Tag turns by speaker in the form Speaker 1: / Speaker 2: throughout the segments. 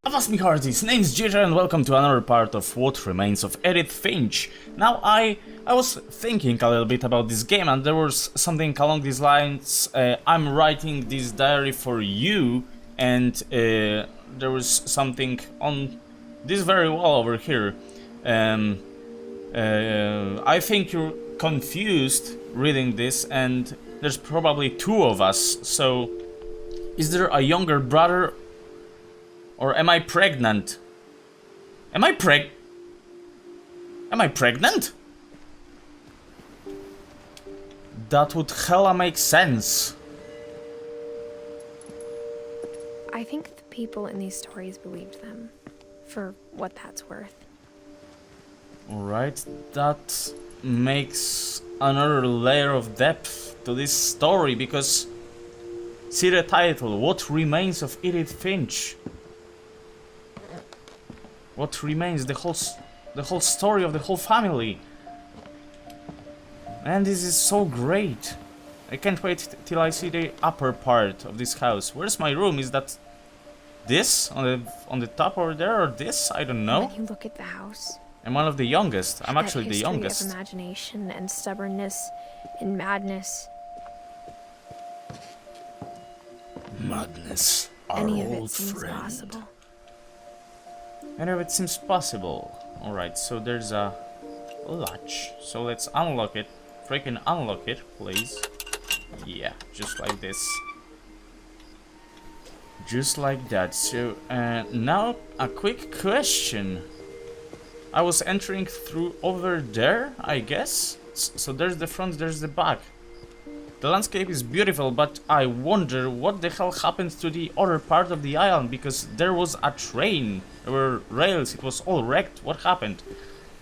Speaker 1: Avast me hearties, name's Jitter and welcome to another part of What Remains of Edith Finch. Now I was thinking a little bit about this game and there was something along these lines. I'm writing this diary for you and there was something on this very wall over here. I think you're confused reading this and there's probably two of us, so is there a younger brother? Or am I pregnant? Am I pregnant? That would hella make sense.
Speaker 2: I think the people in these stories believed them, for what that's worth.
Speaker 1: Alright, that makes another layer of depth to this story, because see the title, What Remains of Edith Finch? What remains, the whole story of the whole family. And this is so great. I can't wait till I see the upper part of this house. Where's my room? Is that this on the top over there, or this? I don't know.
Speaker 2: When you look at the house,
Speaker 1: I'm one of the youngest. I'm actually the youngest.
Speaker 2: Of imagination and stubbornness and madness.
Speaker 1: Madness, our
Speaker 2: Any of
Speaker 1: old
Speaker 2: it seems
Speaker 1: friend.
Speaker 2: possible.
Speaker 1: Any of it seems possible. Alright, so there's a latch. So let's unlock it. Freaking unlock it, please. Yeah, just like this. Just like that. So, now a quick question. I was entering through over there, I guess. So there's the front, there's the back. The landscape is beautiful, but I wonder what the hell happened to the other part of the island, because there was a train, there were rails, it was all wrecked. What happened?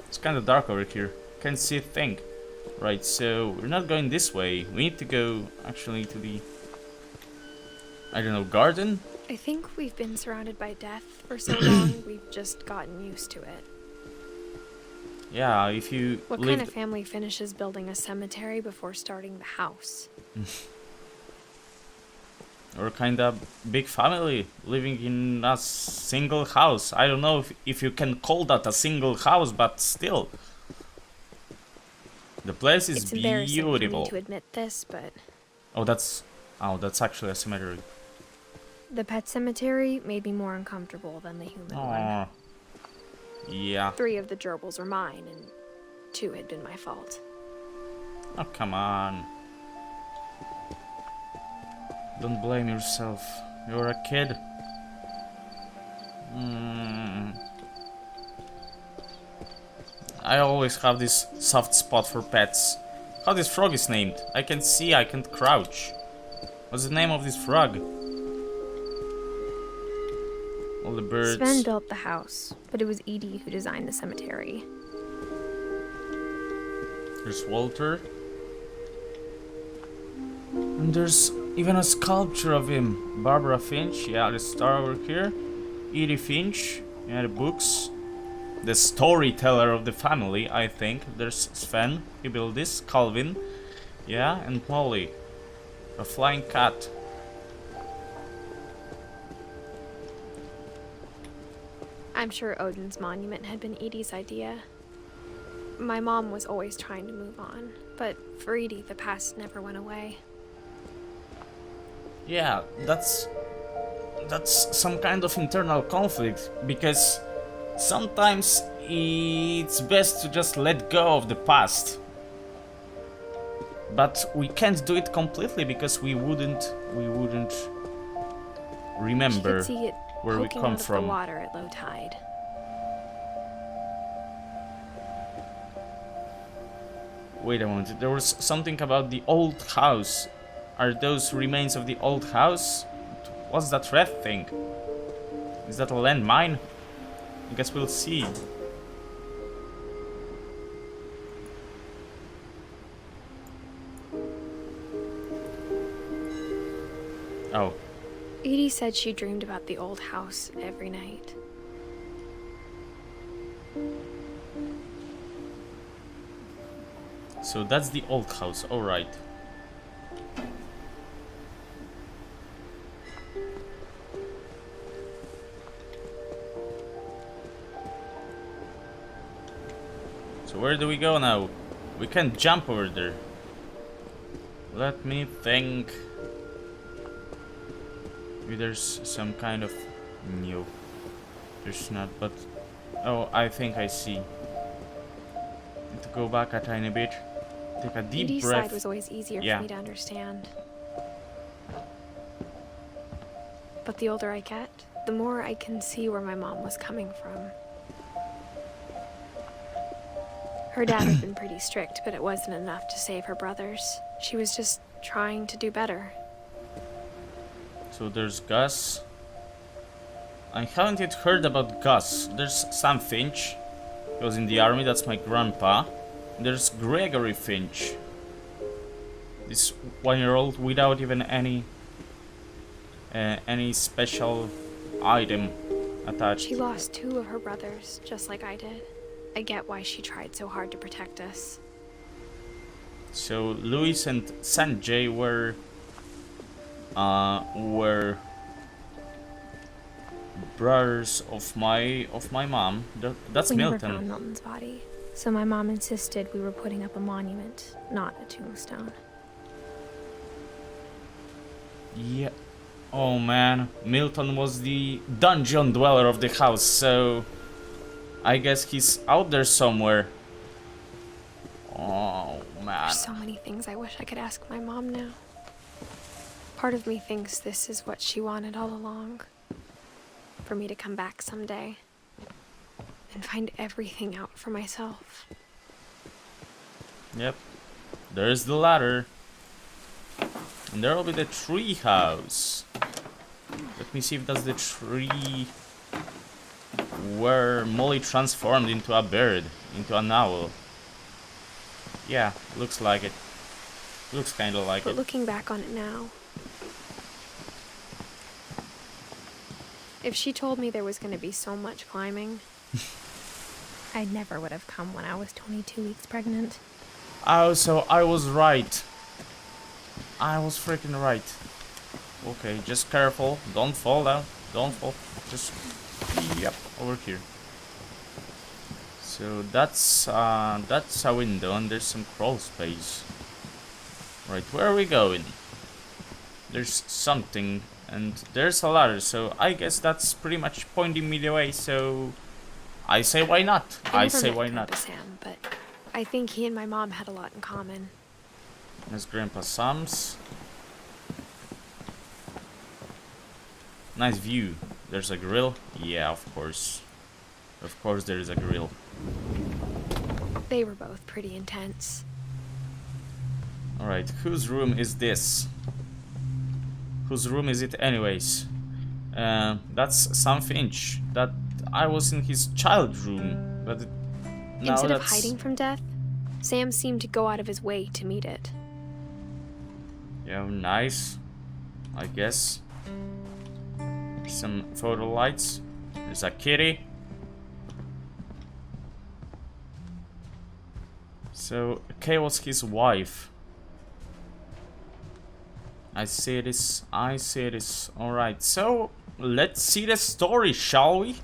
Speaker 1: It's kind of dark over here, can't see a thing. Right, so we're not going this way, we need to go actually to the, I don't know, garden?
Speaker 2: I think we've been surrounded by death for so long, we've just gotten used to it.
Speaker 1: Yeah, if you
Speaker 2: What kind of family finishes building a cemetery before starting the house?
Speaker 1: Or kind of big family living in a single house. I don't know if you can call that a single house, but still. The place is
Speaker 2: embarrassing for
Speaker 1: beautiful.
Speaker 2: me to admit this, but
Speaker 1: Oh, that's actually a cemetery.
Speaker 2: the pet cemetery made me more uncomfortable than the human one.
Speaker 1: Aww. Yeah.
Speaker 2: 3 of the gerbils are mine, and 2 had been my fault.
Speaker 1: Oh, come on. Don't blame yourself. You're a kid. I always have this soft spot for pets. How this frog is named? I can see, I can't crouch. What's the name of this frog? All the birds.
Speaker 2: Sven built the house, but it was Edie who designed the cemetery.
Speaker 1: There's Walter. And there's even a sculpture of him. Barbara Finch, yeah, the star over here. Edie Finch, yeah, the books. The storyteller of the family, I think. There's Sven, he built this. Calvin, yeah, and Molly. A flying cat.
Speaker 2: I'm sure Odin's monument had been Edie's idea. My mom was always trying to move on, but for Edie, the past never went away.
Speaker 1: Yeah, that's some kind of internal conflict, because sometimes it's best to just let go of the past. But we can't do it completely because we wouldn't remember
Speaker 2: She could see it
Speaker 1: where we
Speaker 2: poking
Speaker 1: come
Speaker 2: out of
Speaker 1: from.
Speaker 2: the water at low tide.
Speaker 1: Wait a moment, there was something about the old house. Are those remains of the old house? What's that red thing? Is that a landmine? I guess we'll see. Oh.
Speaker 2: Edie said she dreamed about the old house every night.
Speaker 1: So that's the old house, alright. So where do we go now? We can't jump over there. Let me think. Maybe there's some kind of... No. There's not, but... Oh, I think I see. Need to go back a tiny bit. Take a deep
Speaker 2: Edie's
Speaker 1: breath.
Speaker 2: side was always easier
Speaker 1: Yeah.
Speaker 2: for me to understand. But the older I get, the more I can see where my mom was coming from. Her dad had been pretty strict, but it wasn't enough to save her brothers. She was just trying to do better.
Speaker 1: So there's Gus. I haven't yet heard about Gus. There's Sam Finch. He was in the army, that's my grandpa. There's Gregory Finch. This 1-year-old without even any special item attached.
Speaker 2: She lost 2 of her brothers, just like I did. I get why she tried so hard to protect us.
Speaker 1: So Louis and Sanjay were brothers of my mom. That's
Speaker 2: We never
Speaker 1: Milton.
Speaker 2: found Milton's body, so my mom insisted we were putting up a monument, not a tombstone.
Speaker 1: Yeah. Oh man, Milton was the dungeon dweller of the house, so I guess he's out there somewhere. Oh man.
Speaker 2: There's so many things I wish I could ask my mom now. Part of me thinks this is what she wanted all along. For me to come back someday and find everything out for myself.
Speaker 1: Yep. There's the ladder. And there will be the tree house. Let me see if that's the tree where Molly transformed into a bird, into an owl. Yeah, looks like it. Looks kind of like
Speaker 2: But
Speaker 1: it.
Speaker 2: looking back on it now, if she told me there was going to be so much climbing, I never would have come when I was 22 weeks pregnant.
Speaker 1: Oh, so I was right. I was freaking right. Okay, just careful. Don't fall down. Don't fall. Just... Yep, over here. So that's a window and there's some crawl space. Right, where are we going? There's something and there's a ladder, so I guess that's pretty much pointing me the way, so I say why not? I say why not?
Speaker 2: Grandpa Sam, but I think he and my mom had a lot in common.
Speaker 1: There's Grandpa Sam's. Nice view. There's a grill. Yeah, of course. Of course there is a grill.
Speaker 2: They were both pretty intense.
Speaker 1: Alright, whose room is this? Whose room is it anyways? That's Sam Finch. That I was in his child room, but now
Speaker 2: Instead of
Speaker 1: that's...
Speaker 2: hiding from death, Sam seemed to go out of his way to meet it.
Speaker 1: Yeah, nice. I guess. Some photo lights. There's a kitty. So, Kay was his wife. I see this. I see this. Alright, so let's see the story, shall we?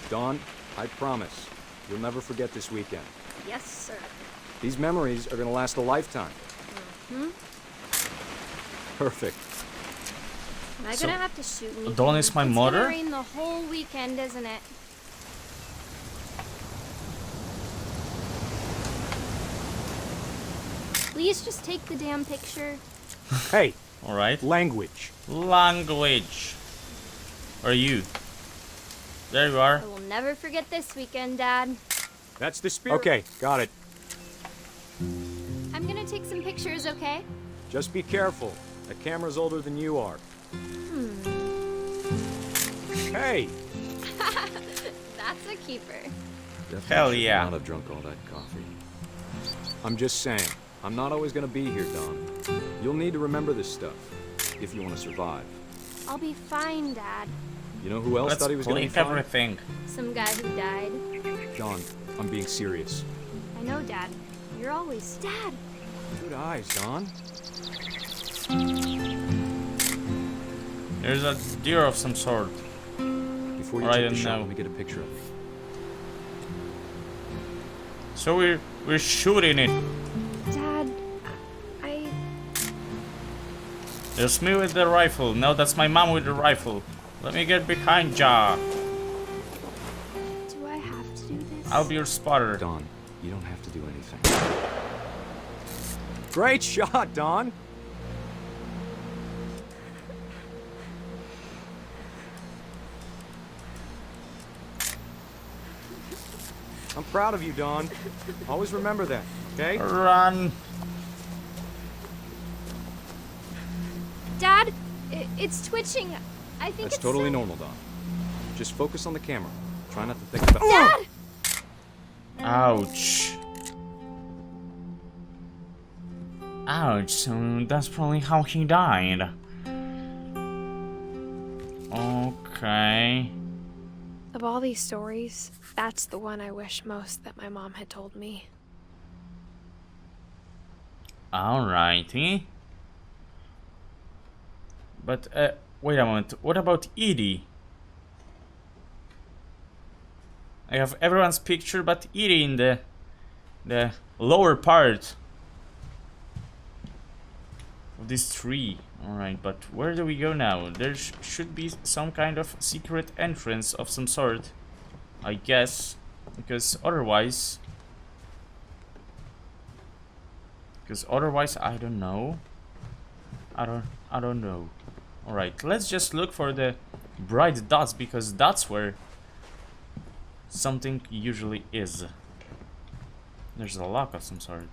Speaker 3: Dawn, I promise, you'll never forget this weekend.
Speaker 4: Yes, sir.
Speaker 3: These memories are gonna last a lifetime. Perfect.
Speaker 4: Am I
Speaker 1: So,
Speaker 4: gonna have to shoot me?
Speaker 1: Dawn is my mother?
Speaker 4: It's gonna rain the whole weekend, isn't it? Please just take the damn picture.
Speaker 3: Hey,
Speaker 1: Alright.
Speaker 3: language.
Speaker 1: Language. Where are you? There you are.
Speaker 4: I will never forget this weekend, Dad.
Speaker 3: That's the spirit. Okay, got it.
Speaker 4: I'm gonna take some pictures, okay?
Speaker 3: Just be careful. That camera's older than you are. Hey!
Speaker 4: That's a keeper.
Speaker 1: Hell yeah.
Speaker 5: Not have drunk all that coffee.
Speaker 3: I'm just saying, I'm not always gonna be here, Dawn. You'll need to remember this stuff, if you want to survive.
Speaker 4: I'll be fine, Dad.
Speaker 3: You know who else
Speaker 1: Let's
Speaker 3: thought he was gonna be
Speaker 1: click
Speaker 3: fine?
Speaker 1: everything.
Speaker 4: Some guy who died.
Speaker 3: Dawn, I'm being serious.
Speaker 4: I know, Dad. You're always... Dad!
Speaker 3: Good eyes, Dawn.
Speaker 1: There's a deer of some sort.
Speaker 3: Before you
Speaker 1: Or I
Speaker 3: take the
Speaker 1: don't
Speaker 3: shot,
Speaker 1: know.
Speaker 3: let me get a picture of it.
Speaker 1: So we're shooting it.
Speaker 2: Dad, I...
Speaker 1: There's me with the rifle. No, that's my mom with the rifle. Let me get behind ya.
Speaker 4: Do I have to do this?
Speaker 1: I'll be your spotter.
Speaker 3: Dawn, you don't have to do anything. Great shot, Dawn! I'm proud of you, Dawn. Always remember that, okay?
Speaker 1: Run.
Speaker 4: Dad, it's twitching. I think
Speaker 3: That's
Speaker 4: it's
Speaker 3: totally
Speaker 4: so-
Speaker 3: normal, Dawn. Just focus on the camera. Try not to think about...
Speaker 4: Dad!
Speaker 1: Ouch. Ouch, so that's probably how he died. Okay.
Speaker 2: Of all these stories, that's the one I wish most that my mom had told me.
Speaker 1: Alrighty. But, wait a moment. What about Edie? I have everyone's picture but Edie in the lower part of this tree. Alright, but where do we go now? There should be some kind of secret entrance of some sort, I guess, because otherwise I don't know. I don't know. Alright, let's just look for the bright dots, because that's where something usually is. There's a lock of some sort.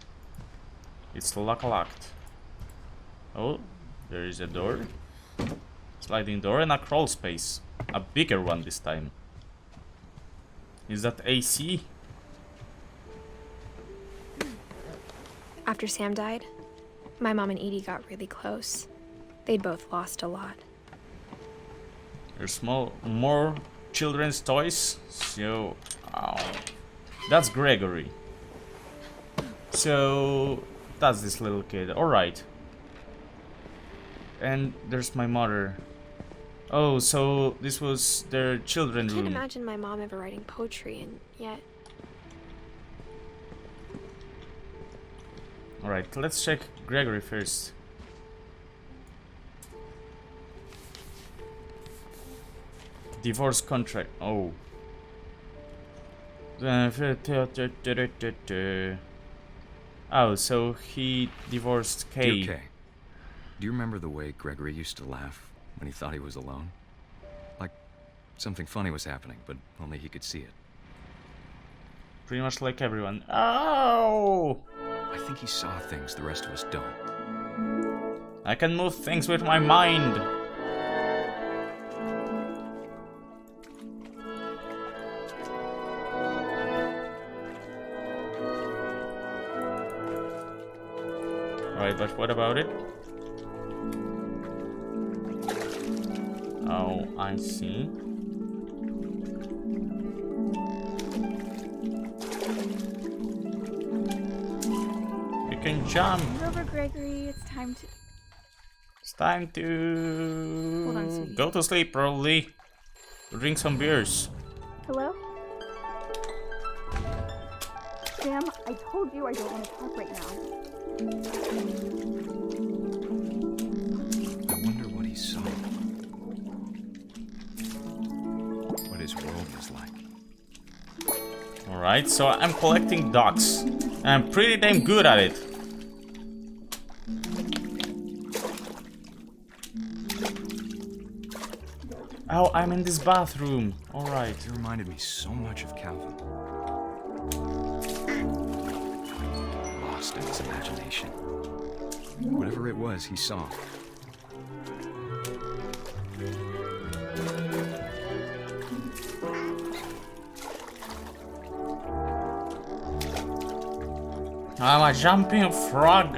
Speaker 1: It's locked. Oh, there is a door. Sliding door and a crawl space. A bigger one this time. Is that AC?
Speaker 2: After Sam died, my mom and Edie got really close. They'd both lost a lot.
Speaker 1: There's more children's toys. So, that's Gregory. So, that's this little kid. Alright. And there's my mother. Oh, so this was their children's
Speaker 2: I can't
Speaker 1: room.
Speaker 2: imagine my mom ever writing poetry, and yet...
Speaker 1: Alright, let's check Gregory first. Divorce contract. Oh. Oh, so he divorced Kay.
Speaker 3: Dear Kay, do you remember the way Gregory used to laugh when he thought he was alone? Like something funny was happening, but only he could see it.
Speaker 1: Pretty much like everyone. Oh!
Speaker 3: I think he saw things the rest of us don't.
Speaker 1: I can move things with my mind. Alright, but what about it? Oh, I see. You can jump.
Speaker 5: Move over, Gregory. It's time to...
Speaker 1: It's time
Speaker 5: Hold on,
Speaker 1: to
Speaker 5: sweetie.
Speaker 1: go to sleep, probably. Drink some beers.
Speaker 5: Hello? Sam, I told you I don't want to talk right now.
Speaker 3: I wonder what he saw. What his world was like.
Speaker 1: Alright, so I'm collecting ducks. I'm pretty damn good at it. Oh, I'm in this bathroom. Alright.
Speaker 3: He reminded me so much of Calvin. Lost in his imagination. Whatever it was, he saw.
Speaker 1: I'm a jumping frog.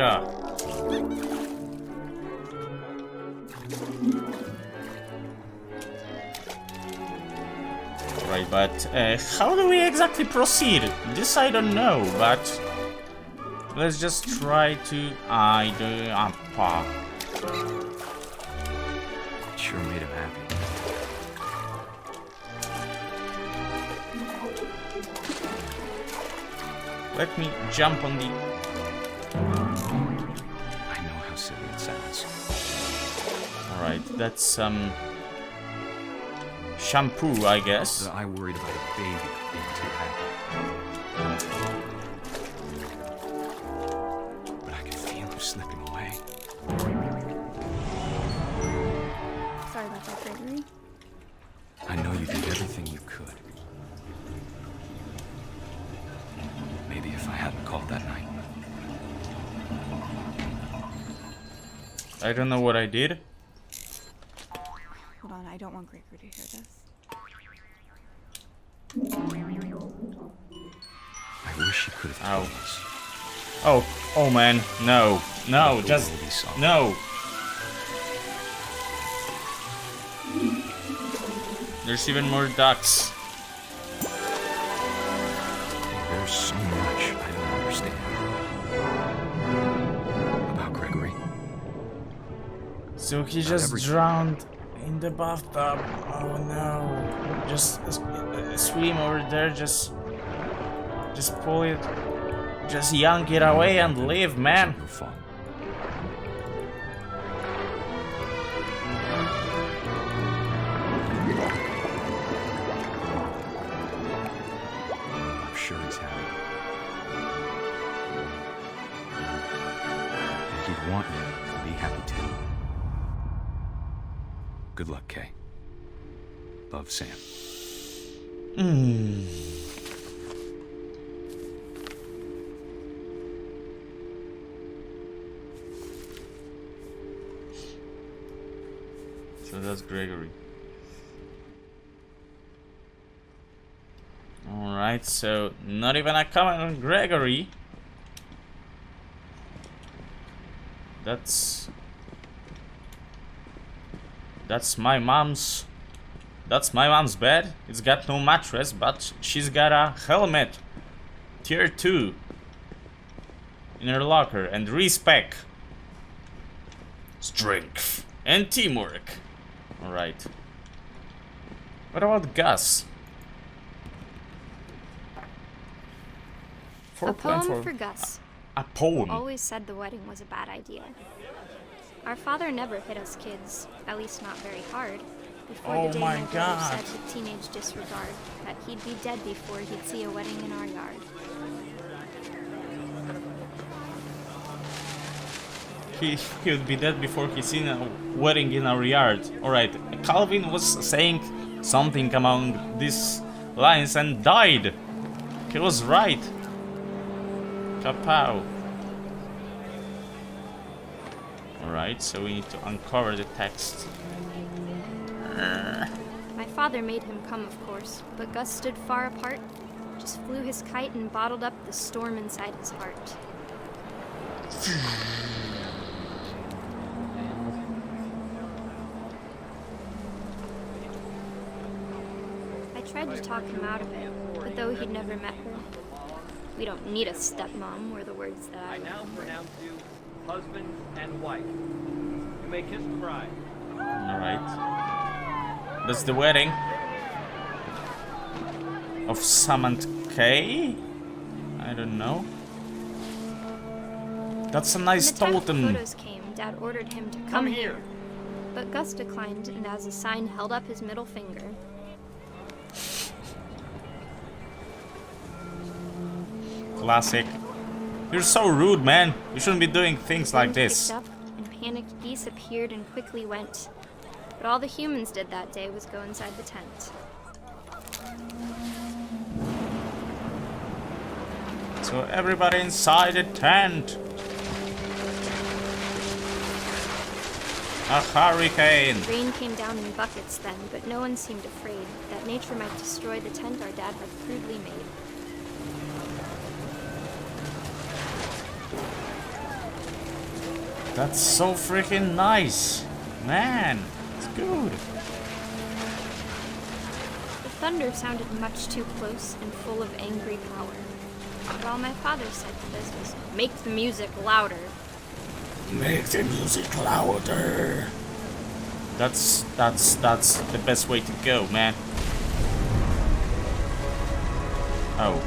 Speaker 1: Alright, but how do we exactly proceed? This I don't know, but let's just try to...
Speaker 3: Sure made him happy.
Speaker 1: Let me jump on the...
Speaker 3: I know how silly it sounds.
Speaker 1: Alright, that's some... shampoo, I guess.
Speaker 3: I worried about a baby being too happy. But I can feel him slipping away.
Speaker 5: Sorry about that, Gregory.
Speaker 3: I know you did everything you could. Maybe if I hadn't called that night.
Speaker 1: I don't know what I did.
Speaker 5: Hold on, I don't want Gregory to hear this.
Speaker 3: I wish you could have
Speaker 1: Ow.
Speaker 3: told us.
Speaker 1: Oh man, no, no, just, no. There's even more ducks.
Speaker 3: There's so much I don't understand about Gregory.
Speaker 1: So he just drowned in the bathtub. Oh no. Just swim over there, just pull it. Just yank it away and leave, man.
Speaker 3: Your fault. I'm sure he's happy. And he'd want you to be happy too. Good luck, Kay. Love, Sam.
Speaker 1: So that's Gregory. Alright, so not even a comment on Gregory. That's my mom's. That's my mom's bed. It's got no mattress, but she's got a helmet. Tier 2 in her locker, and respect, strength, and teamwork. Alright. What about Gus?
Speaker 4: A poem for Gus.
Speaker 1: A poem?
Speaker 4: Always said the wedding was a bad idea. Our father never hit us kids, at least not very hard. Before
Speaker 1: Oh
Speaker 4: the day
Speaker 1: my
Speaker 4: my brother
Speaker 1: God.
Speaker 4: said with teenage disregard that he'd be dead before he'd see a wedding in our yard.
Speaker 1: He would be dead before he's seen a wedding in our yard. Alright, Calvin was saying something among these lines and died. He was right. Kapow. Alright, so we need to uncover the text.
Speaker 4: My father made him come, of course, but Gus stood far apart, just flew his kite and bottled up the storm inside his heart. I tried to talk him out of it, but though he'd never met her, we don't need a stepmom, were the words that I
Speaker 6: now pronounce you husband and wife. You may kiss the bride.
Speaker 1: Alright. That's the wedding of Sam and Kay? I don't know. That's a nice
Speaker 4: When the time for
Speaker 1: totem.
Speaker 4: photos came, Dad ordered him to come here. But Gus declined and as a sign held up his middle finger.
Speaker 1: Classic. You're so rude, man. You shouldn't be doing things like
Speaker 4: Then
Speaker 1: this.
Speaker 4: picked up, and panicked geese appeared and quickly went. But all the humans did that day was go inside the tent.
Speaker 1: So everybody inside the tent. A hurricane.
Speaker 4: Rain came down in buckets then, but no one seemed afraid that nature might destroy the tent our dad had crudely made.
Speaker 1: That's so freaking nice. Man, it's good.
Speaker 4: The thunder sounded much too close and full of angry power. But all my father said to this was, make the music louder.
Speaker 1: Make the music louder. That's the best way to go, man. Oh.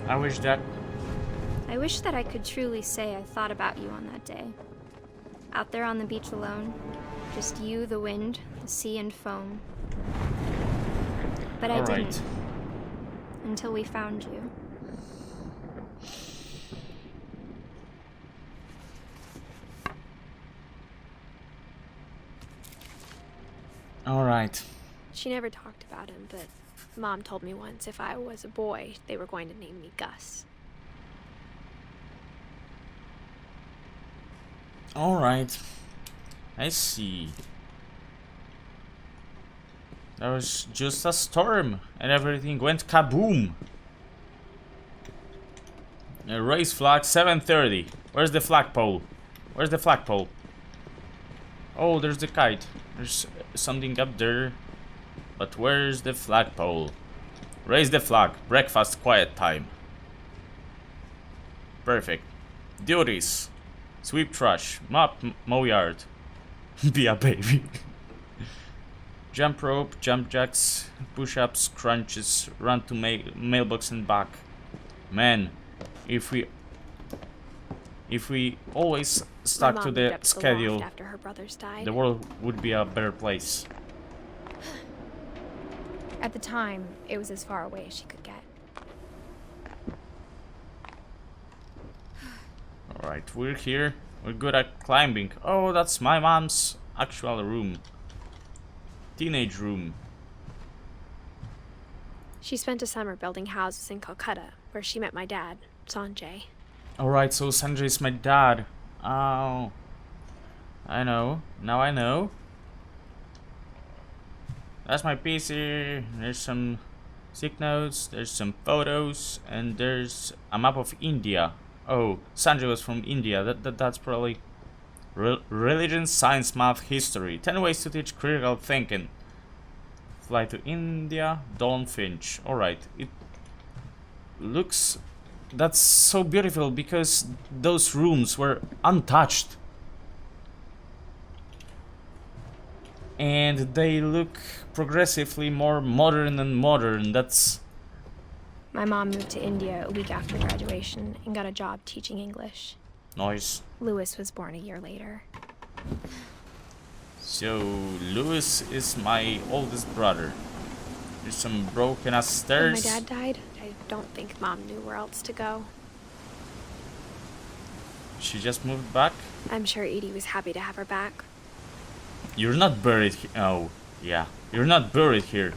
Speaker 1: I wish that
Speaker 4: I could truly say I thought about you on that day. Out there on the beach alone, just you, the wind, the sea, and foam. But I didn't. Until we found you.
Speaker 1: Alright.
Speaker 2: She never talked about him, but Mom told me once if I was a boy, they were going to name me Gus.
Speaker 1: Alright. I see. There was just a storm and everything went kaboom. Raise flag 7:30. Where's the flagpole? Where's the flagpole? Oh, there's the kite. There's something up there. But where's the flagpole? Raise the flag. Breakfast quiet time. Perfect. Duties. Sweep trash. Mop mow yard. Be a baby. Jump rope, jump jacks, push-ups, crunches, run to mailbox and back. Man, if we always stuck to the schedule,
Speaker 2: after her brothers died.
Speaker 1: The world would be a better place.
Speaker 2: At the time, it was as far away as she could get.
Speaker 1: Alright, we're here. We're good at climbing. Oh, that's my mom's actual room. Teenage room.
Speaker 2: She spent a summer building houses in Calcutta, where she met my dad, Sanjay.
Speaker 1: Alright, so Sanjay is my dad. Oh. I know. Now I know. That's my PC. There's some sick notes. There's some photos. And there's a map of India. Oh, Sanjay was from India. That's probably... Religion, science, math, history. 10 ways to teach critical thinking. Fly to India. Dawn Finch. Alright. It looks... That's so beautiful because those rooms were untouched. And they look progressively more modern and modern. That's...
Speaker 2: My mom moved to India a week after graduation and got a job teaching English.
Speaker 1: Nice.
Speaker 2: Lewis was born a year later.
Speaker 1: So, Lewis is my oldest brother. There's some broken ass stairs.
Speaker 2: When my dad died, I don't think Mom knew where else to go.
Speaker 1: She just moved back?
Speaker 2: I'm sure Edie was happy to have her back.
Speaker 1: You're not buried here. Oh, yeah. You're not buried here.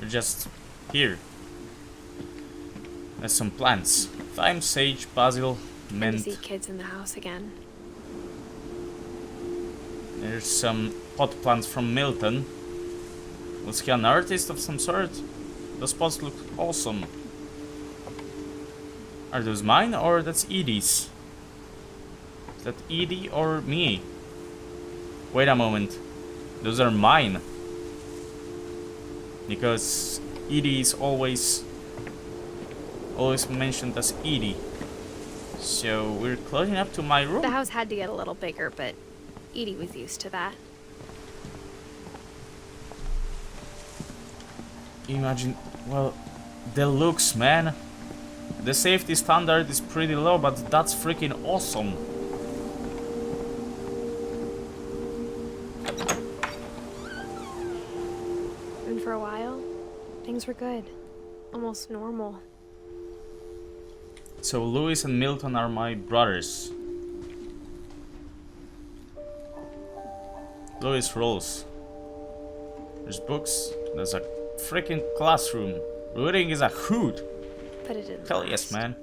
Speaker 1: You're just here. There's some plants. Thyme, sage, basil, mint.
Speaker 2: Good to see kids in the house again.
Speaker 1: There's some pot plants from Milton. Was he an artist of some sort? Those pots look awesome. Are those mine or that's Edie's? Is that Edie or me? Wait a moment. Those are mine. Because Edie is always mentioned as Edie. So we're closing up to my room.
Speaker 2: The house had to get a little bigger, but Edie was used to that.
Speaker 1: Imagine, well, the looks, man. The safety standard is pretty low, but that's freaking awesome.
Speaker 2: And for a while, things were good. Almost normal.
Speaker 1: So Lewis and Milton are my brothers. Lewis rolls. There's books. There's a freaking classroom. Reading is a hoot.
Speaker 2: But it didn't
Speaker 1: Hell
Speaker 2: last.
Speaker 1: yes, man.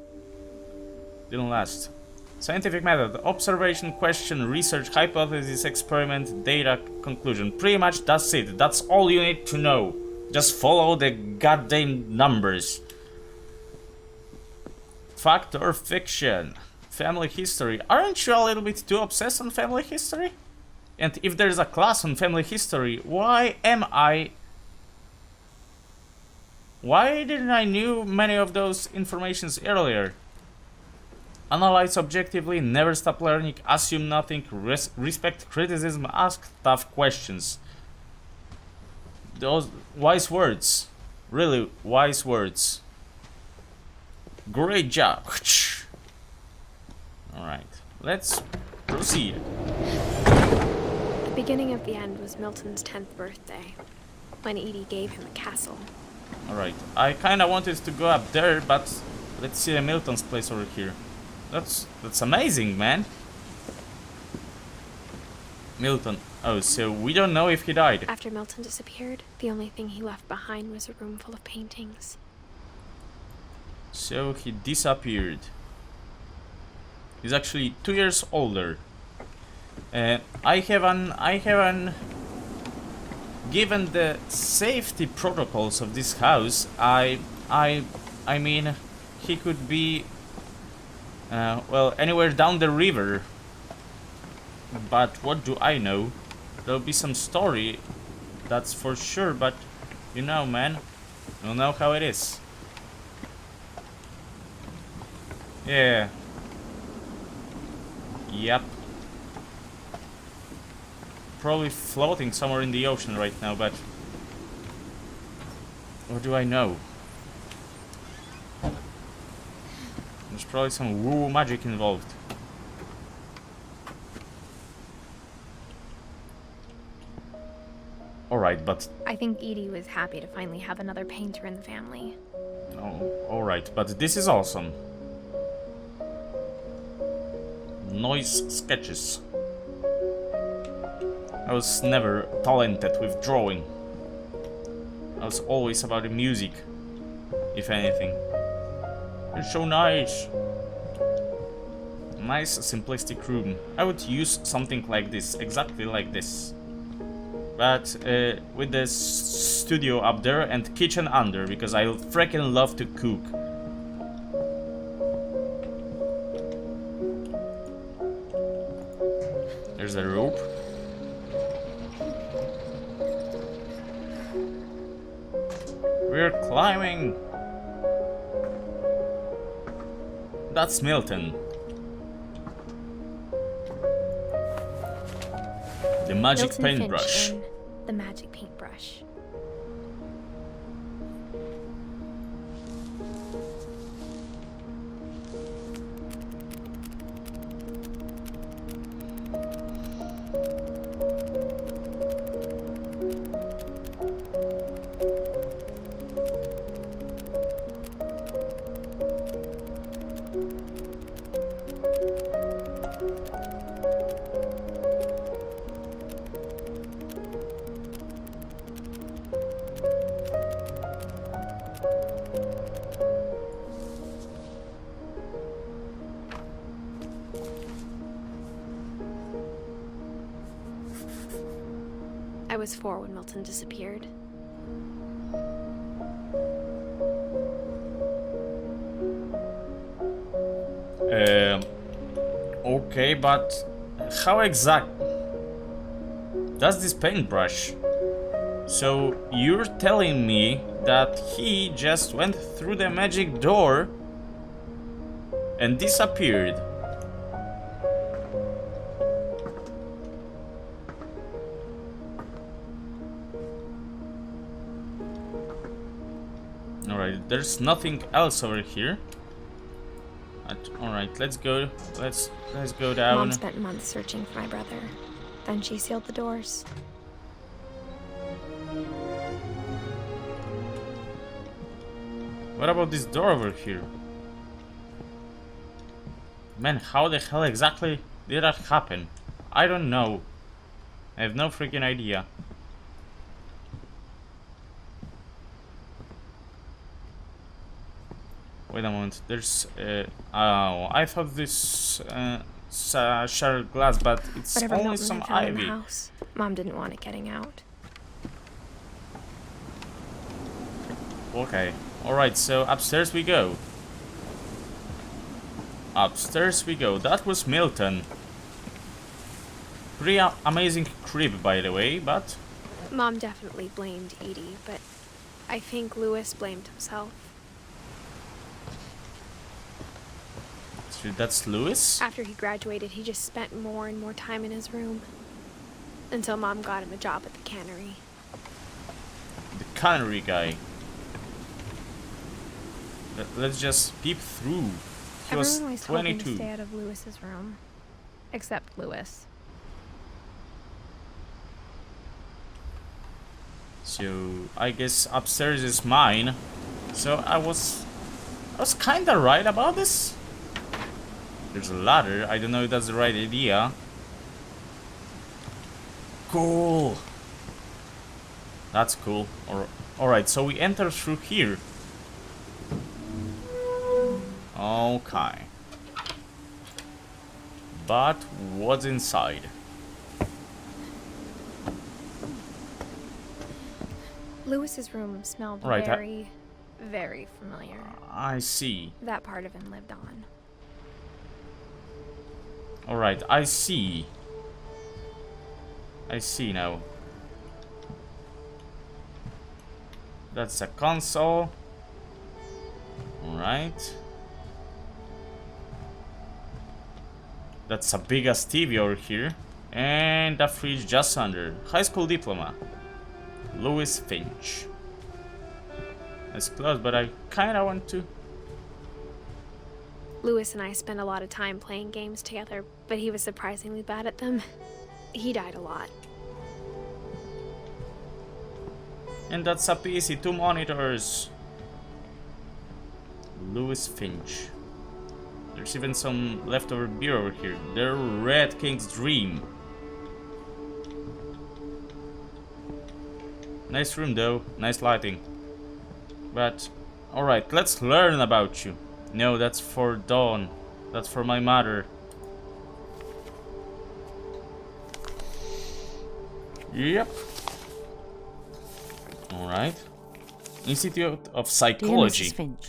Speaker 1: Didn't last. Scientific method. Observation, question, research, hypothesis, experiment, data, conclusion. Pretty much that's it. That's all you need to know. Just follow the goddamn numbers. Fact or fiction? Family history. Aren't you a little bit too obsessed on family history? And if there's a class on family history, why didn't I knew many of those informations earlier? Analyze objectively, never stop learning, assume nothing, respect criticism, ask tough questions. Those wise words. Really wise words. Great job. Alright, let's proceed.
Speaker 2: The beginning of the end was Milton's 10th birthday, when Edie gave him a castle.
Speaker 1: Alright, I kinda wanted to go up there, but let's see Milton's place over here. That's amazing, man. Milton. Oh, so we don't know if he died.
Speaker 2: After Milton disappeared, the only thing he left behind was a room full of paintings.
Speaker 1: So he disappeared. He's actually 2 years older. I haven't given the safety protocols of this house. I mean, he could be well, anywhere down the river. But what do I know? There'll be some story, that's for sure, but you know, man, you know how it is. Yeah. Yep. Probably floating somewhere in the ocean right now, but what do I know? There's probably some woo magic involved. Alright, but...
Speaker 2: I think Edie was happy to finally have another painter in the family.
Speaker 1: Oh, alright, but this is awesome. Noise sketches. I was never talented with drawing. I was always about the music, if anything. It's so nice. Nice, simplistic room. I would use something like this, exactly like this. But with the studio up there and kitchen under, because I freaking love to cook. There's a rope. We're climbing. That's Milton. The magic
Speaker 2: Milton
Speaker 1: paintbrush.
Speaker 2: Finch in The Magic Paintbrush. I was 4 when Milton disappeared.
Speaker 1: Okay, but how exact does this paintbrush? So you're telling me that he just went through the magic door and disappeared? Alright, there's nothing else over here. Alright, let's go. Let's go down.
Speaker 2: Mom spent months searching for my brother. Then she sealed the doors.
Speaker 1: What about this door over here? Man, how the hell exactly did that happen? I don't know. I have no freaking idea. Wait a moment, there's oh, I thought this shattered glass, but it's
Speaker 2: Whatever
Speaker 1: only
Speaker 2: Milton
Speaker 1: some
Speaker 2: had found in
Speaker 1: ivy.
Speaker 2: the house, Mom didn't want it getting out.
Speaker 1: Okay, alright, so upstairs we go. Upstairs we go. That was Milton. Pretty amazing crib, by the way, but...
Speaker 2: Mom definitely blamed Edie, but I think Louis blamed himself.
Speaker 1: So that's Louis?
Speaker 2: After he graduated, he just spent more and more time in his room. Until Mom got him a job at the cannery.
Speaker 1: The cannery guy. Let's just peep through. He was
Speaker 2: Everyone always told me to
Speaker 1: 22.
Speaker 2: stay out of Louis's room. Except Louis.
Speaker 1: So I guess upstairs is mine. So I was kinda right about this. There's a ladder. I don't know if that's the right idea. Cool. That's cool. Alright, so we enter through here. Okay. But what's inside?
Speaker 2: Louis's room smelled
Speaker 1: Right,
Speaker 2: very, very familiar.
Speaker 1: I see.
Speaker 2: That part of him lived on.
Speaker 1: Alright, I see. I see now. That's a console. Alright. That's a big ass TV over here. And a fridge just under. High school diploma. Louis Finch. It's close, but I kinda want to.
Speaker 2: Louis and I spent a lot of time playing games together, but he was surprisingly bad at them. He died a lot.
Speaker 1: And that's a PC, 2 monitors. Louis Finch. There's even some leftover beer over here. The Red King's Dream. Nice room though, nice lighting. But, alright, let's learn about you. No, that's for Dawn. That's for my mother. Yep. Alright. Institute of
Speaker 7: Dear
Speaker 1: Psychology.
Speaker 7: Mrs. Finch,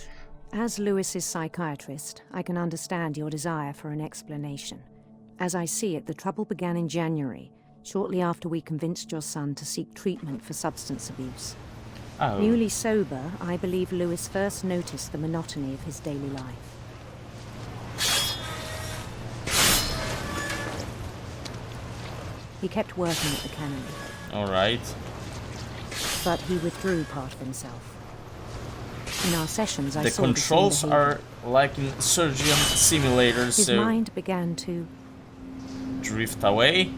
Speaker 7: as Lewis's psychiatrist, I can understand your desire for an explanation. As I see it, the trouble began in January, shortly after we convinced your son to seek treatment for substance abuse.
Speaker 1: Oh.
Speaker 7: Newly sober, I believe Lewis first noticed the monotony of his daily life. He kept working at the cannery,
Speaker 1: Alright.
Speaker 7: but he withdrew part of himself. In our sessions, I
Speaker 1: The
Speaker 7: saw
Speaker 1: controls
Speaker 7: the same behavior.
Speaker 1: are like in surgeon simulators,
Speaker 7: His
Speaker 1: so
Speaker 7: mind began to
Speaker 1: drift away.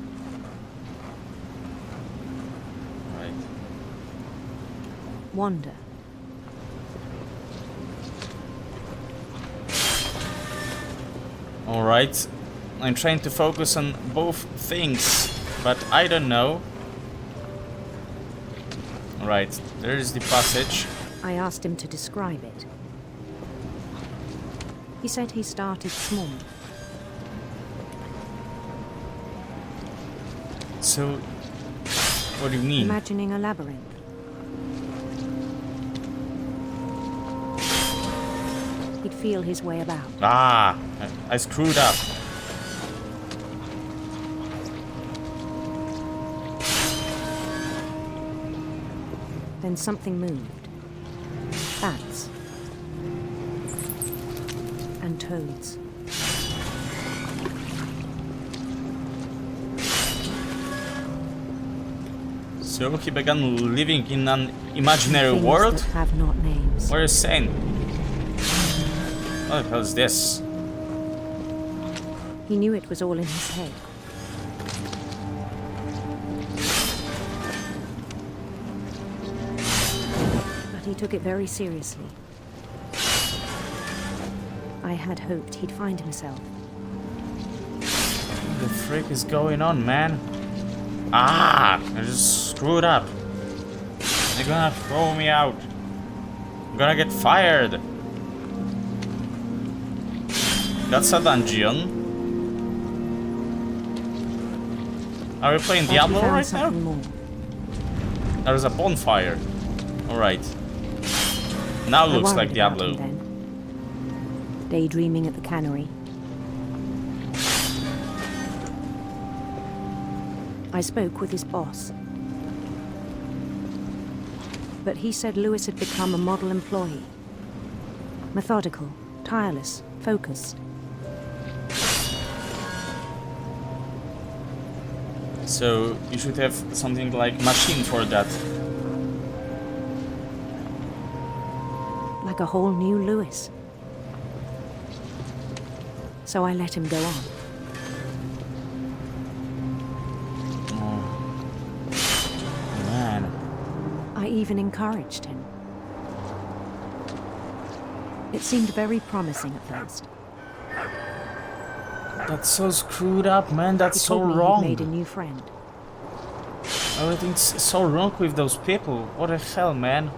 Speaker 1: Right.
Speaker 7: wander.
Speaker 1: Alright. I'm trying to focus on both things, but I don't know. Alright, there's the passage.
Speaker 7: I asked him to describe it. He said he started small.
Speaker 1: So, what do you mean?
Speaker 7: Imagining a labyrinth. He'd feel his way about.
Speaker 1: Ah, I screwed up.
Speaker 7: Then something moved. Bats. And toads.
Speaker 1: So he began living in an imaginary
Speaker 7: Things
Speaker 1: world?
Speaker 7: that have not names.
Speaker 1: What are you saying? What the hell is this?
Speaker 7: He knew it was all in his head. But he took it very seriously. I had hoped he'd find himself.
Speaker 1: What the frick is going on, man? Ah! I just screwed up. They're gonna throw me out. I'm gonna get fired. That's a dungeon. Are we playing
Speaker 7: But he
Speaker 1: Diablo
Speaker 7: found
Speaker 1: right
Speaker 7: something
Speaker 1: now?
Speaker 7: more.
Speaker 1: There's a bonfire. Alright. Now
Speaker 7: I
Speaker 1: looks
Speaker 7: worried
Speaker 1: like
Speaker 7: about
Speaker 1: Diablo.
Speaker 7: him then. Daydreaming at the cannery. I spoke with his boss. But he said Lewis had become a model employee. Methodical, tireless, focused.
Speaker 1: So you should have something like machine for that.
Speaker 7: Like a whole new Lewis. So I let him go on.
Speaker 1: Man.
Speaker 7: I even encouraged him. It seemed very promising at first.
Speaker 1: That's so screwed up, man. That's
Speaker 7: He
Speaker 1: so
Speaker 7: told me
Speaker 1: wrong.
Speaker 7: he'd made a new friend.
Speaker 1: Everything's so wrong with those people. What the hell, man?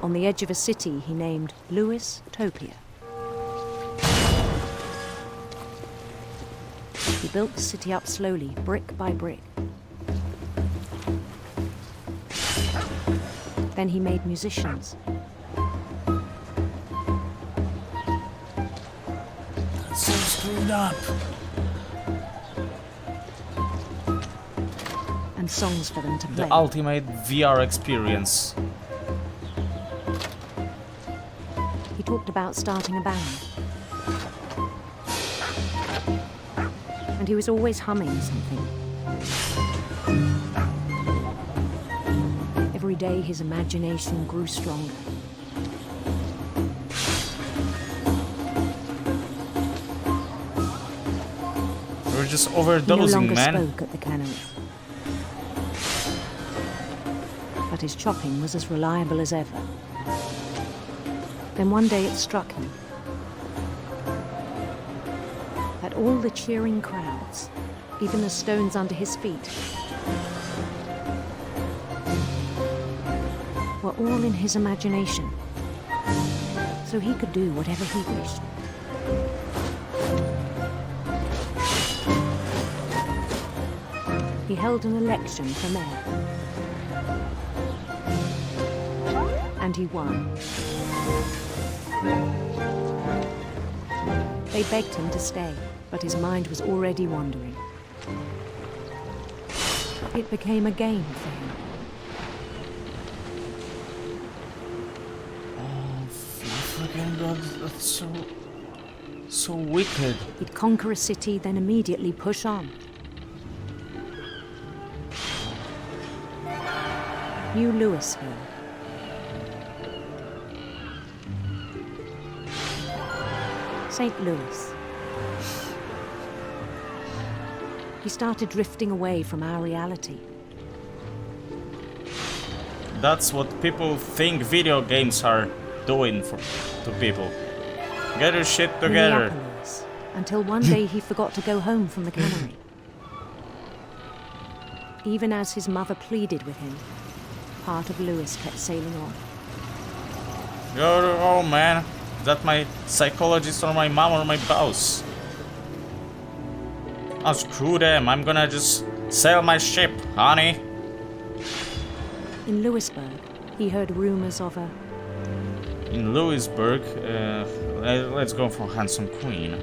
Speaker 7: On the edge of a city he named Lewis Topia. He built the city up slowly, brick by brick. Then he made musicians.
Speaker 1: That's so screwed up.
Speaker 7: And songs for them to play.
Speaker 1: The ultimate VR experience.
Speaker 7: He talked about starting a band. And he was always humming something. Every day his imagination grew stronger.
Speaker 1: We're just
Speaker 7: He no
Speaker 1: overdosing,
Speaker 7: longer
Speaker 1: man.
Speaker 7: spoke at the cannery. But his chopping was as reliable as ever. Then one day it struck him that all the cheering crowds, even the stones under his feet, were all in his imagination, so he could do whatever he wished. He held an election for mayor. And he won. They begged him to stay, but his mind was already wandering. It became a game for him.
Speaker 1: Fucking God, that's so wicked.
Speaker 7: He'd conquer a city, then immediately push on. New Louisville. St. Louis. He started drifting away from our reality.
Speaker 1: That's what people think video games are doing to people. Get your shit together.
Speaker 7: Minneapolis, until one day he forgot to go home from the cannery. Even as his mother pleaded with him, part of Louis kept sailing on.
Speaker 1: Go home, man. Is that my psychologist or my mom or my boss? Oh, screw them. I'm gonna just sail my ship, honey.
Speaker 7: In Louisburg, he heard rumors of a
Speaker 1: In Louisburg, let's go for Handsome Queen.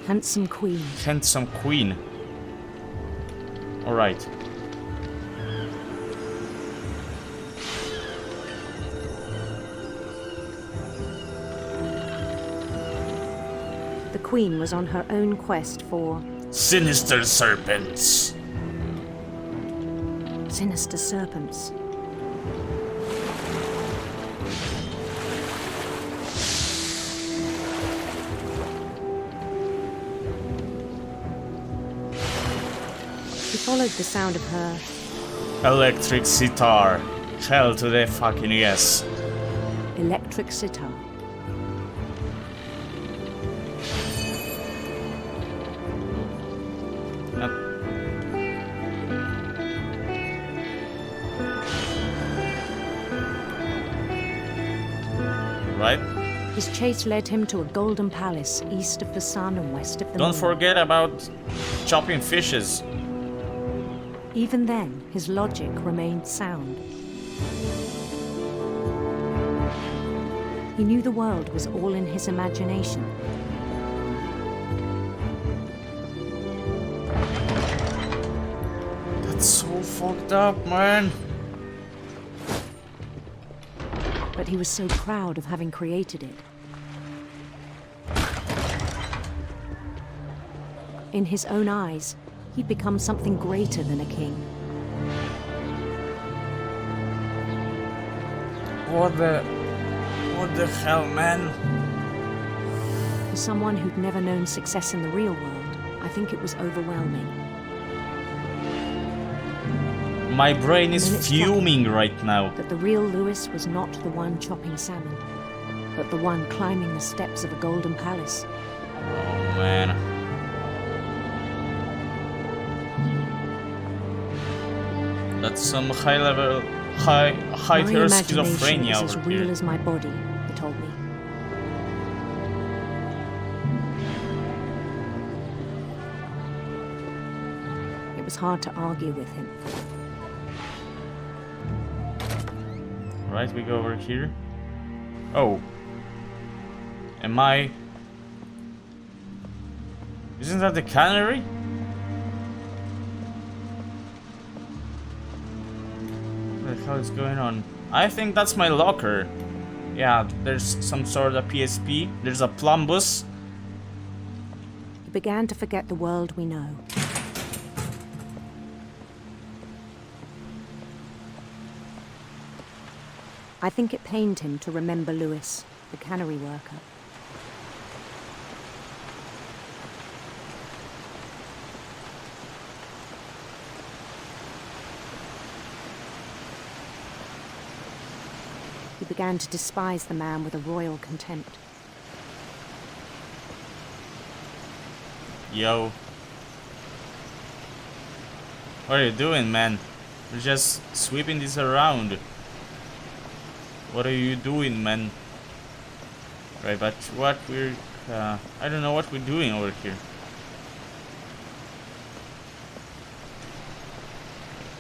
Speaker 7: handsome queen.
Speaker 1: Handsome Queen. Alright.
Speaker 7: The queen was on her own quest for
Speaker 1: Sinister serpents.
Speaker 7: sinister serpents. He followed the sound of her
Speaker 1: Electric sitar. Hell to the fucking yes.
Speaker 7: electric sitar.
Speaker 1: Right?
Speaker 7: His chase led him to a golden palace east of the sun and west of the
Speaker 1: Don't
Speaker 7: moon.
Speaker 1: forget about chopping fishes.
Speaker 7: Even then, his logic remained sound. He knew the world was all in his imagination.
Speaker 1: fucked up, man.
Speaker 7: But he was so proud of having created it. In his own eyes, he'd become something greater than a king.
Speaker 1: What the hell, man?
Speaker 7: For someone who'd never known success in the real world, I think it was overwhelming.
Speaker 1: My brain
Speaker 7: And
Speaker 1: is
Speaker 7: then it struck
Speaker 1: fuming
Speaker 7: me
Speaker 1: right now.
Speaker 7: that the real Lewis was not the one chopping salmon, but the one climbing the steps of a golden palace.
Speaker 1: Oh man. That's some high
Speaker 7: My
Speaker 1: tier
Speaker 7: imagination
Speaker 1: schizophrenia
Speaker 7: is as
Speaker 1: over
Speaker 7: real
Speaker 1: here.
Speaker 7: as my body, he told me. It was hard to argue with him.
Speaker 1: Right, we go over here. Oh. Am I... Isn't that the cannery? What the hell is going on? I think that's my locker. Yeah, there's some sort of PSP. There's a plumbus.
Speaker 7: He began to forget the world we know. I think it pained him to remember Lewis, the cannery worker. He began to despise the man with a royal contempt.
Speaker 1: Yo. What are you doing, man? We're just sweeping this around. What are you doing, man? Right, but what we're... I don't know what we're doing over here.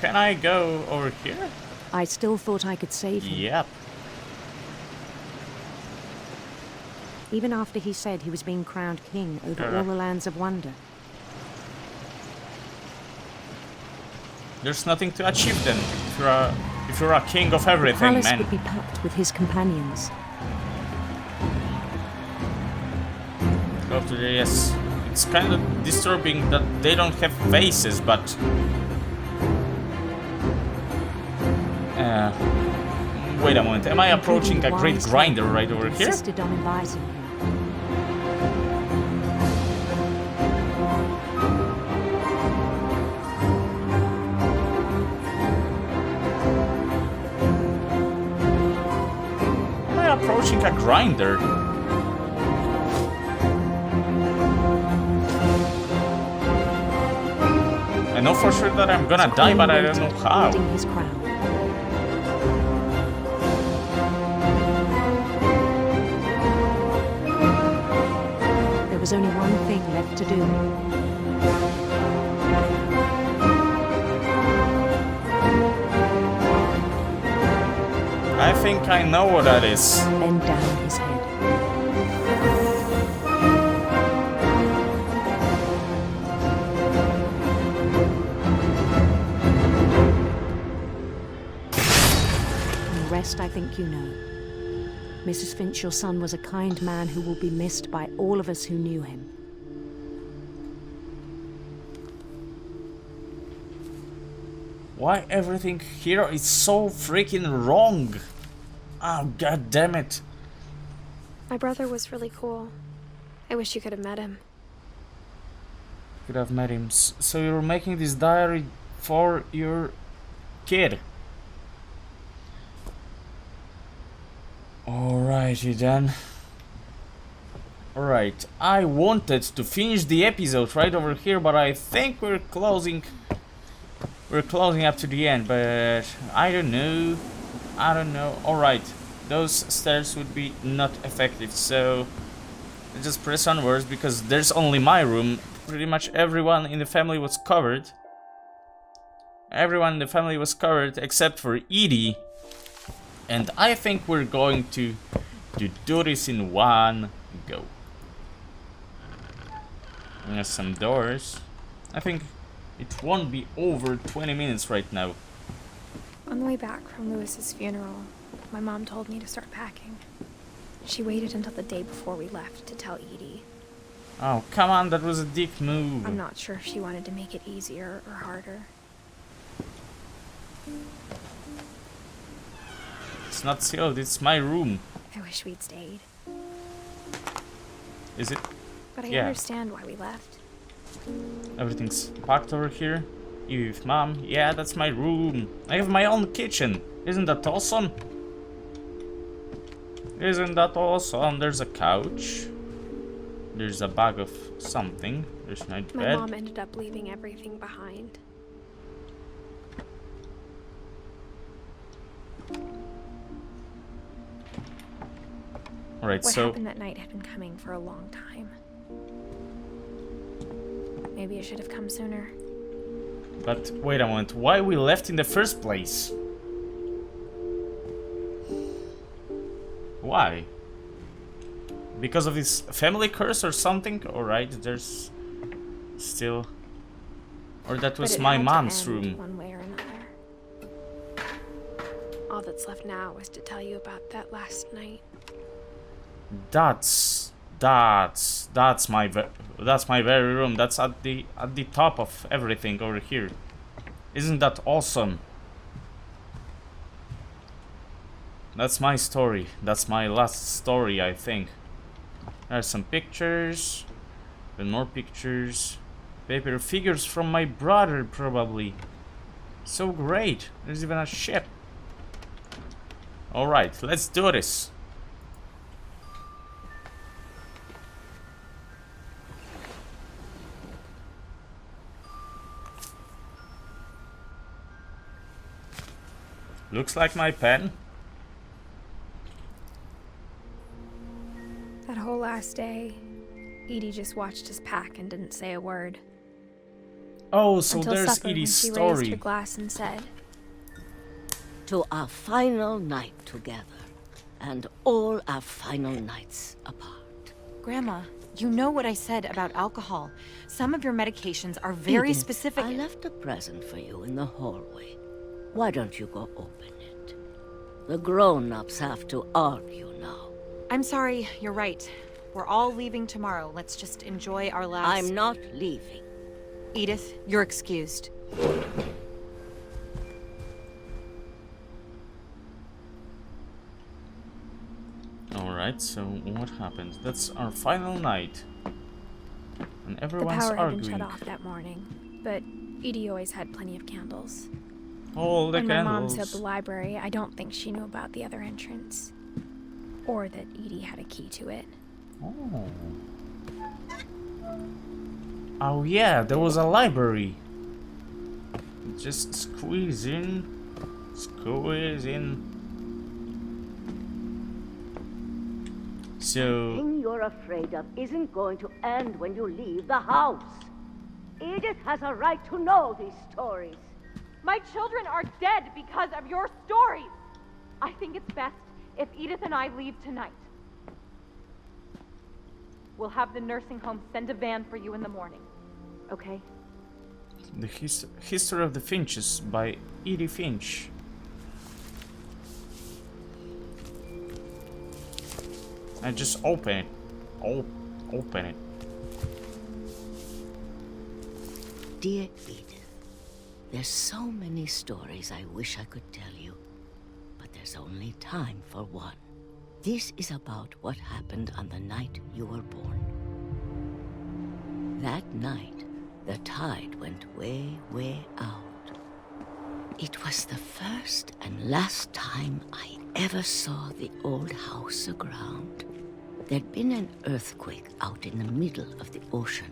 Speaker 1: Can I go over here?
Speaker 7: I still thought I could save him.
Speaker 1: Yep.
Speaker 7: Even after he said he was being crowned king over all the lands of wonder.
Speaker 1: There's nothing to achieve then. If you're a king of everything,
Speaker 7: The palace
Speaker 1: man.
Speaker 7: would be packed with his companions.
Speaker 1: Go to the yes. It's kind of disturbing that they don't have faces, but wait a moment. Am I approaching a great grinder right over here?
Speaker 7: Insisted on inviting him.
Speaker 1: Am I approaching a grinder? I know for sure that I'm gonna die, but I don't know how.
Speaker 7: Holding his crown. There was only one thing left to do.
Speaker 1: I think I know what that is.
Speaker 7: Bend down his head. And the rest I think you know. Mrs. Finch, your son was a kind man who will be missed by all of us who knew him.
Speaker 1: Why everything here is so freaking wrong? Oh, god damn it.
Speaker 2: My brother was really cool. I wish you could have met him.
Speaker 1: Could have met him. So you're making this diary for your kid? Alrighty then. Alright, I wanted to finish the episode right over here, but I think we're closing up to the end, but I don't know. Alright, those stairs would be not effective, so let's just press onwards because there's only my room. Pretty much everyone in the family was covered. Everyone in the family was covered except for Edie. And I think we're going to do this in one go. There's some doors. I think It won't be over 20 minutes right now.
Speaker 2: On the way back from Lewis's funeral, my mom told me to start packing. She waited until the day before we left to tell Edie.
Speaker 1: Oh, come on, that was a dick move.
Speaker 2: I'm not sure if she wanted to make it easier or harder.
Speaker 1: It's not sealed, it's my room.
Speaker 2: I wish we'd stayed.
Speaker 1: Is it?
Speaker 2: But I
Speaker 1: Yeah.
Speaker 2: understand why we left.
Speaker 1: Everything's packed over here. Edith, Mom, yeah, that's my room. I have my own kitchen. Isn't that awesome? Isn't that awesome? There's a couch. There's a bag of something. There's my
Speaker 2: My
Speaker 1: bed.
Speaker 2: mom ended up leaving everything behind.
Speaker 1: Alright,
Speaker 2: What
Speaker 1: so
Speaker 2: happened that night had been coming for a long time. Maybe it should have come sooner.
Speaker 1: but wait a moment. Why we left in the first place? Why? Because of this family curse or something? Alright, there's still... Or that was
Speaker 2: But it
Speaker 1: my
Speaker 2: had to
Speaker 1: mom's
Speaker 2: end
Speaker 1: room.
Speaker 2: one way or another. All that's left now is to tell you about that last night.
Speaker 1: That's my very room. That's at the top of everything over here. Isn't that awesome? That's my story. That's my last story, I think. There's some pictures, and more pictures, paper figures from my brother, probably. So great. There's even a ship. All right, let's do this. Looks like my pen.
Speaker 2: That whole last day, Edie just watched us pack and didn't say a word.
Speaker 1: Oh, so
Speaker 2: Until
Speaker 1: there's
Speaker 2: supper, when
Speaker 1: Edie's
Speaker 2: she raised
Speaker 1: story.
Speaker 2: her glass and said,
Speaker 8: To our final night together, and all our final nights apart.
Speaker 9: Grandma, you know what I said about alcohol. Some of your medications are very
Speaker 8: Edith,
Speaker 9: specific.
Speaker 8: I left a present for you in the hallway. Why don't you go open it? The grown-ups have to argue now.
Speaker 9: I'm sorry, you're right. We're all leaving tomorrow. Let's just enjoy our last...
Speaker 8: I'm not leaving.
Speaker 9: Edith, you're excused.
Speaker 1: Alright, so what happened? That's our final night. And
Speaker 2: the
Speaker 1: everyone's
Speaker 2: power had been
Speaker 1: arguing.
Speaker 2: shut off that morning, but Edie always had plenty of candles.
Speaker 1: All the
Speaker 2: When my mom
Speaker 1: candles.
Speaker 2: said the library, I don't think she knew about the other entrance. Or that Edie had a key to it.
Speaker 1: Oh. Oh yeah, there was a library. Just squeeze in. Squeeze in. So...
Speaker 8: The thing you're afraid of isn't going to end when you leave the house. Edith has a right to know these stories.
Speaker 5: My children are dead because of your stories. I think it's best if Edith and I leave tonight. We'll have the nursing home send a van for you in the morning. Okay?
Speaker 1: The History of the Finches by Edith Finch. I just open it. Open it.
Speaker 8: Dear Edith, there's so many stories I wish I could tell you, but there's only time for one. This is about what happened on the night you were born. That night, the tide went way, way out. It was the first and last time I ever saw the old house aground. There'd been an earthquake out in the middle of the ocean.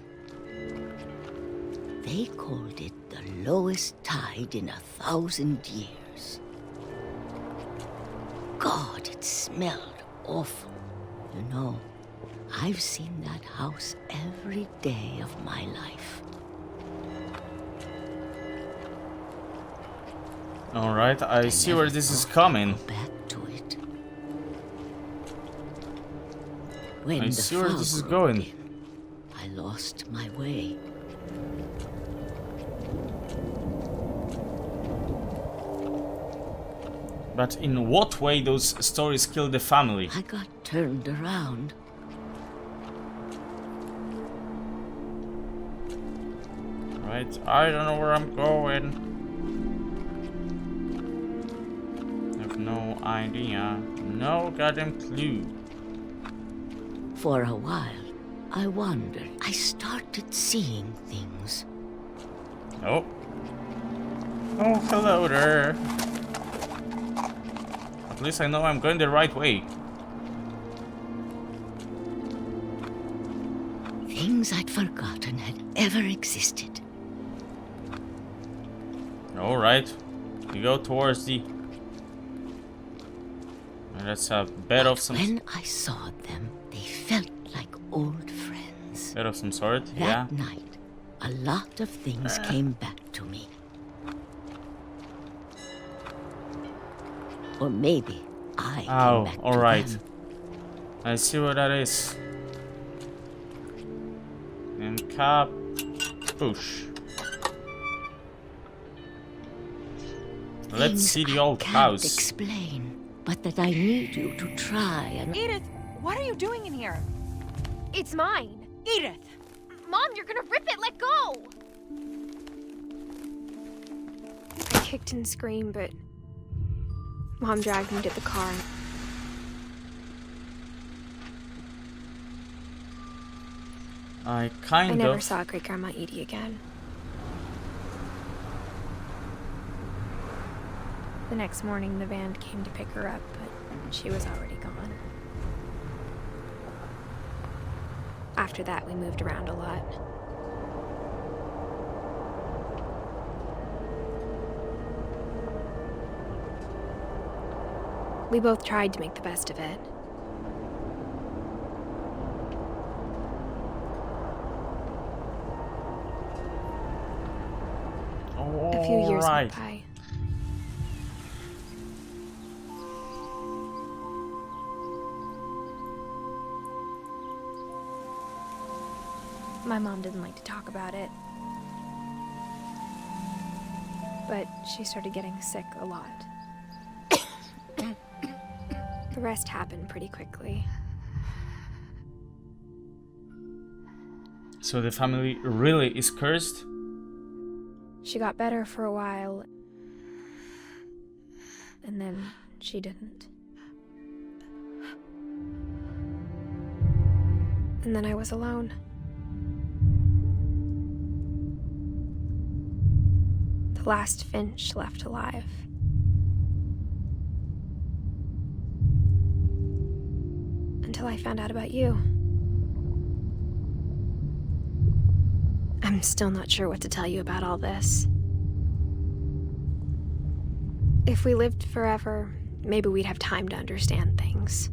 Speaker 8: They called it the lowest tide in 1,000 years. God, it smelled awful. You know, I've seen that house every day of my life.
Speaker 1: Alright, I see where this is coming.
Speaker 8: Back to it. When
Speaker 1: I
Speaker 8: the
Speaker 1: see where this is
Speaker 8: fog
Speaker 1: going.
Speaker 8: rolled in, I lost my way.
Speaker 1: But in what way those stories kill the family?
Speaker 8: I got turned around.
Speaker 1: Right, I don't know where I'm going. I have no idea. No goddamn clue.
Speaker 8: For a while, I wondered. I started seeing things.
Speaker 1: Oh. Oh, hello there. At least I know I'm going the right way.
Speaker 8: Things I'd forgotten had ever existed.
Speaker 1: Alright. You go towards the... Let's have bed of some...
Speaker 8: When I saw them, they felt like old friends.
Speaker 1: Bed of some sort,
Speaker 8: That
Speaker 1: yeah.
Speaker 8: night, a lot of things came back to me. Or maybe I came back to
Speaker 1: alright.
Speaker 8: them.
Speaker 1: I see what that is. And cap... push. Let's
Speaker 8: Things
Speaker 1: see the
Speaker 8: I
Speaker 1: old
Speaker 8: can't
Speaker 1: house.
Speaker 8: explain, but that I need you to try and...
Speaker 9: Edith, what are you doing in here?
Speaker 2: It's mine.
Speaker 9: Edith!
Speaker 2: Mom, you're gonna rip it. Let go. I kicked and screamed, but Mom dragged me to the car.
Speaker 1: I
Speaker 2: I never saw Great Grandma Edie again. The next morning, the van came to pick her up, but she was already gone. After that, we moved around a lot. We both tried to make the best of it. A few years went by. My mom didn't like to talk about it. But she started getting sick a lot. The rest happened pretty quickly.
Speaker 1: So the family really is cursed?
Speaker 2: She got better for a while, and then she didn't. And then I was alone. The last Finch left alive. Until I found out about you. I'm still not sure what to tell you about all this. If we lived forever, maybe we'd have time to understand things.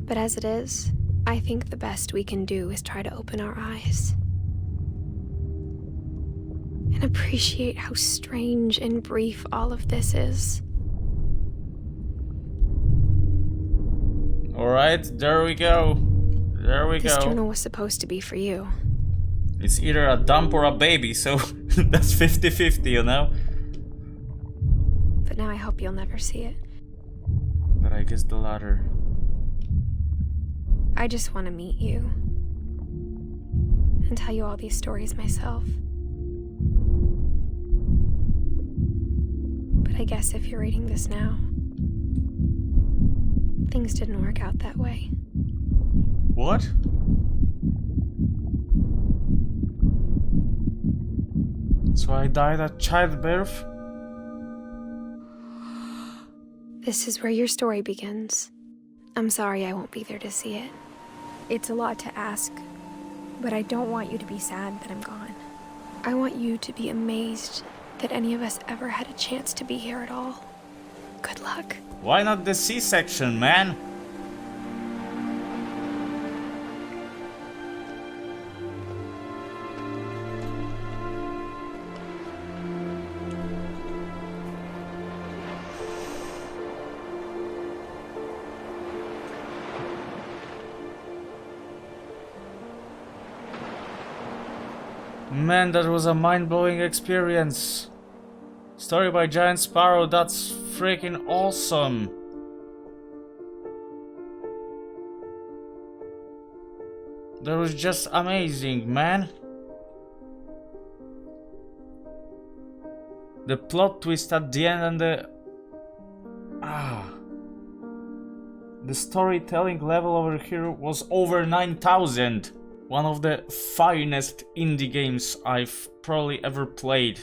Speaker 2: But as it is, I think the best we can do is try to open our eyes. And appreciate how strange and brief all of this is.
Speaker 1: Alright, there we go. There we
Speaker 2: This
Speaker 1: go.
Speaker 2: journal was supposed to be for you.
Speaker 1: It's either a dump or a baby, so that's 50-50, you know?
Speaker 2: But now I hope you'll never see it.
Speaker 1: But I guess the latter.
Speaker 2: I just want to meet you. And tell you all these stories myself. But I guess if you're reading this now, things didn't work out that way.
Speaker 1: What? So I died at childbirth?
Speaker 2: This is where your story begins. I'm sorry I won't be there to see it. It's a lot to ask, but I don't want you to be sad that I'm gone. I want you to be amazed that any of us ever had a chance to be here at all. Good luck.
Speaker 1: Why not the C-section, man? Man, that was a mind-blowing experience. Story by Giant Sparrow, that's freaking awesome. That was just amazing, man. The plot twist at the end and the storytelling level over here was over 9,000. One of the finest indie games I've probably ever played.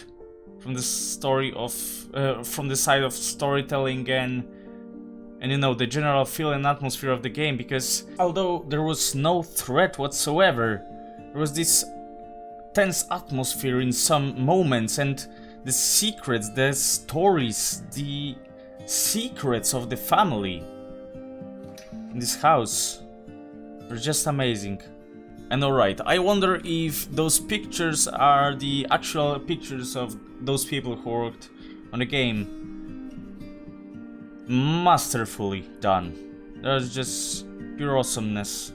Speaker 1: From the from the side of storytelling and you know, the general feel and atmosphere of the game, because although there was no threat whatsoever, there was this tense atmosphere in some moments, and the secrets, the stories, the secrets of the family in this house were just amazing. And alright, I wonder if those pictures are the actual pictures of those people who worked on the game. Masterfully done. That's just pure awesomeness.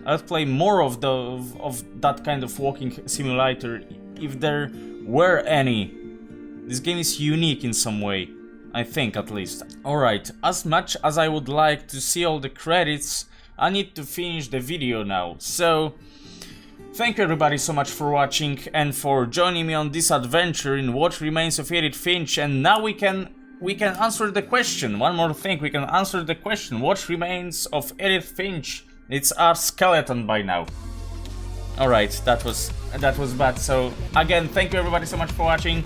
Speaker 1: I'd play more of that kind of walking simulator if there were any. This game is unique in some way, I think at least. Alright, as much as I would like to see all the credits, I need to finish the video now. So, thank you everybody so much for watching and for joining me on this adventure in What Remains of Edith Finch, and now we can answer the question. One more thing, we can answer the question. What remains of Edith Finch? It's our skeleton by now. Alright, that was bad. So again, thank you everybody so much for watching.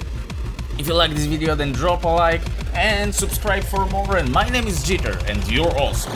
Speaker 1: If you like this video, then drop a like and subscribe for more. And my name is Jitter, and you're awesome.